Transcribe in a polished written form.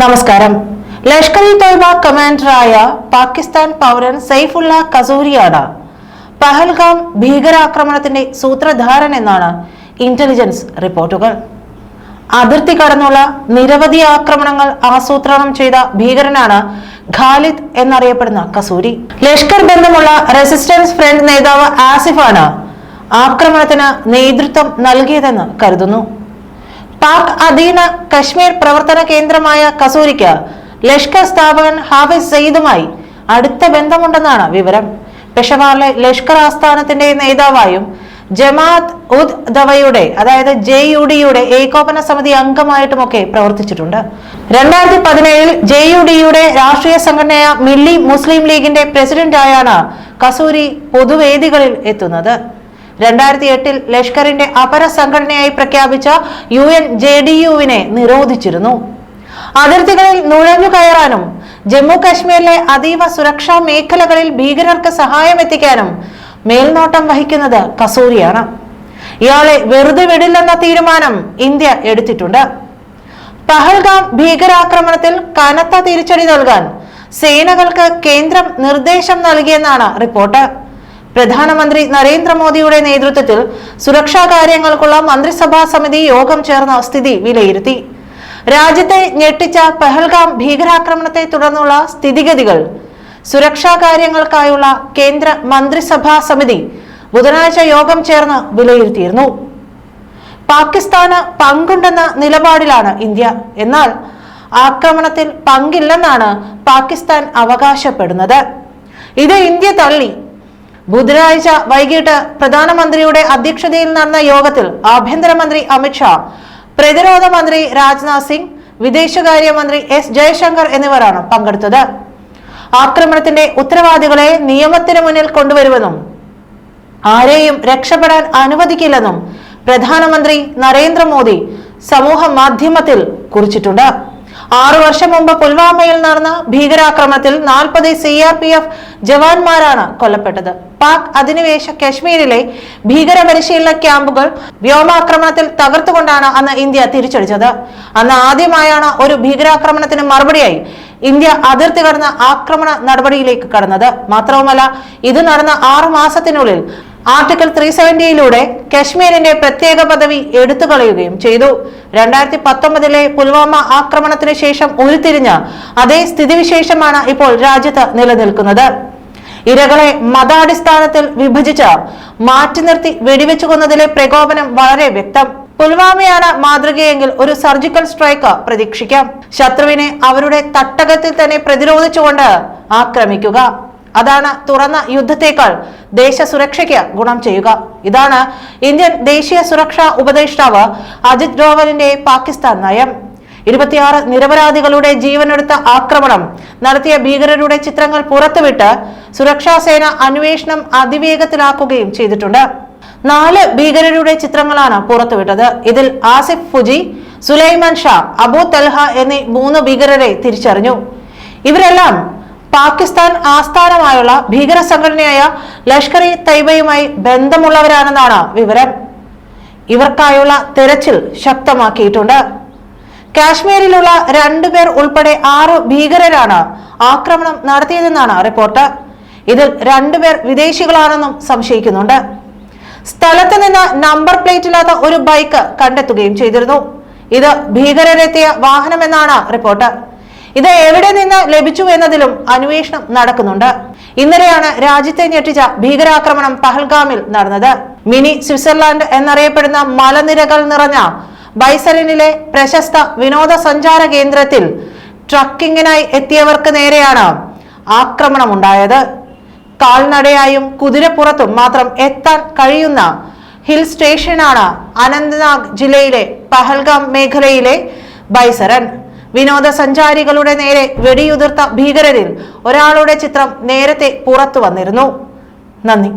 നമസ്കാരം. ലഷ്കർ ഇ തോയ്ബ കമാൻഡറായ പാകിസ്ഥാൻ പൗരൻ സൈഫുള്ള കസൂരിയാണ് പഹൽഗാം ഭീകരാക്രമണത്തിന്റെ സൂത്രധാരൻ എന്നാണ് ഇന്റലിജൻസ് റിപ്പോർട്ടുകൾ. അതിർത്തി കടന്നുള്ള നിരവധി ആക്രമണങ്ങൾ ആസൂത്രണം ചെയ്ത ഭീകരനാണ് ഖാലിദ് എന്നറിയപ്പെടുന്ന കസൂരി. ലഷ്കർ ബന്ധമുള്ള റെസിസ്റ്റൻസ് ഫ്രണ്ട് നേതാവ് ആസിഫാണ് ആക്രമണത്തിന് നേതൃത്വം നൽകിയതെന്ന് കരുതുന്നു. പാക് അധീന കശ്മീർ പ്രവർത്തന കേന്ദ്രമായ കസൂരിക്ക് ലഷ്കർ സ്ഥാപകൻ ഹാഫിസ് സയ്യിദുമായി അടുത്ത ബന്ധമുണ്ടെന്നാണ് വിവരം. പെഷവാറിലെ ലഷ്കർ ആസ്ഥാനത്തിന്റെ നേതാവായും ജമാഅത്ത് ഉദ് ദവയുടെ അതായത് JUDയുടെ ഏകോപന സമിതി അംഗമായിട്ടുമൊക്കെ പ്രവർത്തിച്ചിട്ടുണ്ട്. 2017 JUDയുടെ രാഷ്ട്രീയ സംഘടനയായ മില്ലി മുസ്ലിം ലീഗിന്റെ പ്രസിഡന്റായാണ് കസൂരി പൊതുവേദികളിൽ എത്തുന്നത്. 2008 ലഷ്കറിന്റെ അപര സംഘടനയായി പ്രഖ്യാപിച്ച UNJDUവിനെ നിരോധിച്ചിരുന്നു. അതിർത്തികളിൽ നുഴഞ്ഞു കയറാനും ജമ്മു കാശ്മീരിലെ അതീവ സുരക്ഷാ മേഖലകളിൽ ഭീകരർക്ക് സഹായം എത്തിക്കാനും മേൽനോട്ടം വഹിക്കുന്നത് കസൂരിയാണ്. ഇയാളെ വെറുതെ വിടില്ലെന്ന തീരുമാനം ഇന്ത്യ എടുത്തിട്ടുണ്ട്. പഹൽഗാം ഭീകരാക്രമണത്തിൽ കനത്ത തിരിച്ചടി നൽകാൻ സേനകൾക്ക് കേന്ദ്രം നിർദ്ദേശം നൽകിയെന്നാണ് റിപ്പോർട്ട്. പ്രധാനമന്ത്രി നരേന്ദ്രമോദിയുടെ നേതൃത്വത്തിൽ സുരക്ഷാ കാര്യങ്ങൾക്കുള്ള മന്ത്രിസഭാ സമിതി യോഗം ചേർന്ന സ്ഥിതി വിലയിരുത്തി. രാജ്യത്തെ ഞെട്ടിച്ച പഹൽഗാം ഭീകരാക്രമണത്തെ തുടർന്നുള്ള സ്ഥിതിഗതികൾ സുരക്ഷാ കാര്യങ്ങൾക്കായുള്ള കേന്ദ്ര മന്ത്രിസഭാ സമിതി ബുധനാഴ്ച യോഗം ചേർന്ന് വിലയിരുത്തിയിരുന്നു. പാകിസ്ഥാന് പങ്കുണ്ടെന്ന നിലപാടിലാണ് ഇന്ത്യ. എന്നാൽ ആക്രമണത്തിൽ പങ്കില്ലെന്നാണ് പാകിസ്ഥാൻ അവകാശപ്പെടുന്നത്. ഇത് ഇന്ത്യ തള്ളി. ബുധനാഴ്ച വൈകിട്ട് പ്രധാനമന്ത്രിയുടെ അധ്യക്ഷതയിൽ നടന്ന യോഗത്തിൽ ആഭ്യന്തരമന്ത്രി അമിത്ഷാ, പ്രതിരോധ മന്ത്രി രാജ്നാഥ് സിംഗ്, വിദേശകാര്യമന്ത്രി S ജയശങ്കർ എന്നിവരാണ് പങ്കെടുത്തത്. ആക്രമണത്തിന്റെ ഉത്തരവാദികളെ നിയമത്തിന് മുന്നിൽ കൊണ്ടുവരുമെന്നും ആരെയും രക്ഷപ്പെടാൻ അനുവദിക്കില്ലെന്നും പ്രധാനമന്ത്രി നരേന്ദ്രമോദി സമൂഹ മാധ്യമത്തിൽ കുറിച്ചിട്ടുണ്ട്. 6 വർഷം മുമ്പ് പുൽവാമയിൽ നടന്ന ഭീകരാക്രമണത്തിൽ 40 CRPF ജവാന്മാരാണ് കൊല്ലപ്പെട്ടത്. പാക് അധിനിവേശ കശ്മീരിലെ ഭീകര പരിശീലന ക്യാമ്പുകൾ വ്യോമാക്രമണത്തിൽ തകർത്തുകൊണ്ടാണ് അന്ന് ഇന്ത്യ തിരിച്ചടിച്ചത്. അന്ന് ആദ്യമായാണ് ഒരു ഭീകരാക്രമണത്തിന് മറുപടിയായി ഇന്ത്യ അതിർത്തി കടന്ന ആക്രമണ നടപടിയിലേക്ക് കടന്നത്. മാത്രവുമല്ല, ഇത് നടന്ന 6 മാസത്തിനുള്ളിൽ ആർട്ടിക്കിൾ 370യിലൂടെ കശ്മീരിന്റെ പ്രത്യേക പദവി എടുത്തു കളയുകയും ചെയ്തു. 2019 പുൽവാമ ആക്രമണത്തിന് ശേഷം ഉരുത്തിരിഞ്ഞ അതേ സ്ഥിതിവിശേഷമാണ് ഇപ്പോൾ രാജ്യത്ത് നിലനിൽക്കുന്നത്. ഇരകളെ മതാടിസ്ഥാനത്തിൽ വിഭജിച്ച് മാറ്റി നിർത്തി വെടിവെച്ചു കൊന്നതിലെ പ്രകോപനം വളരെ വ്യക്തം. പുൽവാമയാണ് മാതൃകയെങ്കിൽ ഒരു സർജിക്കൽ സ്ട്രൈക്ക് പ്രതീക്ഷിക്കാം. ശത്രുവിനെ അവരുടെ തട്ടകത്തിൽ തന്നെ പ്രതിരോധിച്ചുകൊണ്ട് ആക്രമിക്കുക. അതാണ് തുറന്ന യുദ്ധത്തേക്കാൾ ദേശ സുരക്ഷയ്ക്ക് ഗുണം ചെയ്യുക. ഇതാണ് ഇന്ത്യൻ ദേശീയ സുരക്ഷാ ഉപദേഷ്ടാവ് അജിത് ഡോവലിന്റെ പാകിസ്ഥാൻ നയം. 26 നിരപരാധികളുടെ ജീവനെടുത്ത ആക്രമണം നടത്തിയ ഭീകരരുടെ ചിത്രങ്ങൾ പുറത്തുവിട്ട് സുരക്ഷാ സേന അന്വേഷണം അതിവേഗത്തിലാക്കുകയും ചെയ്തിട്ടുണ്ട്. 4 ഭീകരരുടെ ചിത്രങ്ങളാണ് പുറത്തുവിട്ടത്. ഇതിൽ ആസിഫ് ഫുജി, സുലൈമാൻ ഷാ, അബു തൽഹ എന്നീ 3 ഭീകരരെ തിരിച്ചറിഞ്ഞു. ഇവരെല്ലാം പാകിസ്ഥാൻ ആസ്ഥാനമായുള്ള ഭീകര സംഘടനയായ ലഷ്കർ ഇ തൈബയുമായി ബന്ധമുള്ളവരാണെന്നാണ് വിവരം. ഇവർക്കായുള്ള തെരച്ചിൽ ശക്തമാക്കിയിട്ടുണ്ട്. കാശ്മീരിലുള്ള 2 പേർ ഉൾപ്പെടെ 6 ഭീകരരാണ് ആക്രമണം നടത്തിയതെന്നാണ് റിപ്പോർട്ട്. ഇതിൽ 2 പേർ വിദേശികളാണെന്നും സംശയിക്കുന്നുണ്ട്. സ്ഥലത്ത് നിന്ന് നമ്പർ പ്ലേറ്റ് ഇല്ലാത്ത ഒരു ബൈക്ക് കണ്ടെത്തുകയും ചെയ്തിരുന്നു. ഇത് ഭീകരരെത്തിയ വാഹനമെന്നാണ് റിപ്പോർട്ട്. ഇത് എവിടെ നിന്ന് ലഭിച്ചു എന്നതിലും അന്വേഷണം നടക്കുന്നുണ്ട്. ഇന്നലെയാണ് രാജ്യത്തെ ഞെട്ടിച്ച ഭീകരാക്രമണം പഹൽഗാമിൽ നടന്നത്. മിനി സ്വിറ്റ്സർലാൻഡ് എന്നറിയപ്പെടുന്ന മലനിരകൾ നിറഞ്ഞ ബൈസലിനിലെ പ്രശസ്ത വിനോദസഞ്ചാര കേന്ദ്രത്തിൽ ട്രക്കിങ്ങിനായി എത്തിയവർക്ക് നേരെയാണ് ആക്രമണമുണ്ടായത്. കാൽനടയായും കുതിരപ്പുറത്തും മാത്രം എത്താൻ കഴിയുന്ന ഹിൽ സ്റ്റേഷനാണ് അനന്ത്നാഗ് ജില്ലയിലെ പഹൽഗാം മേഖലയിലെ ബൈസരൻ. വിനോദസഞ്ചാരികളുടെ നേരെ വെടിയുതിർത്ത ഭീകരരിൽ ഒരാളുടെ ചിത്രം നേരത്തെ പുറത്തു വന്നിരുന്നു. നന്ദി.